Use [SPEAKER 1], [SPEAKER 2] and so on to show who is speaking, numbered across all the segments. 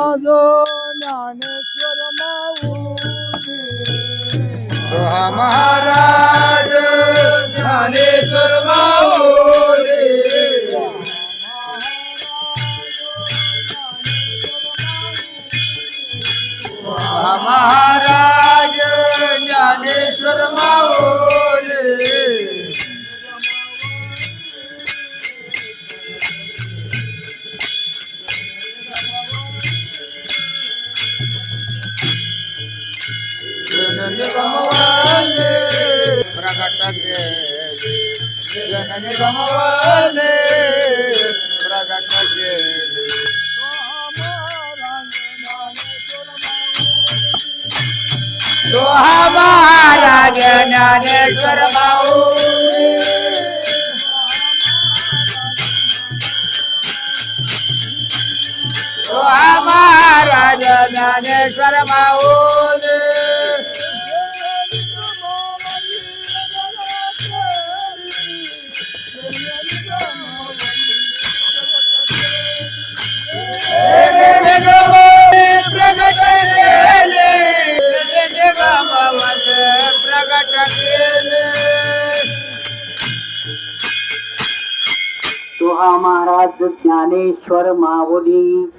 [SPEAKER 1] महाराज ज्ञानेश्वर माऊली
[SPEAKER 2] सोहा महाराज ज्ञानेश्वर माऊली सोहा महाराज ज्ञानेश्वर माऊली गमवाले प्रगट केले जननी गमवाले प्रगट केले सोहा महाराज ज्ञानेश्वर माऊली सोहा महाराज ज्ञानेश्वर माऊली प्रगट केले
[SPEAKER 3] सोहा महाराज ज्ञानेश्वर माऊली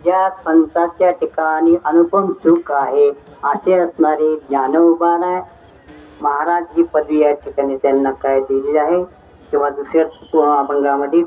[SPEAKER 3] ज्या संतांच्या ठिकाणी अनुपम सुख आहे असे असणारे ज्ञानोबा महाराज ही पदवी या ठिकाणी त्यांना काय दिली आहे किंवा दुसऱ्या अभंगामध्ये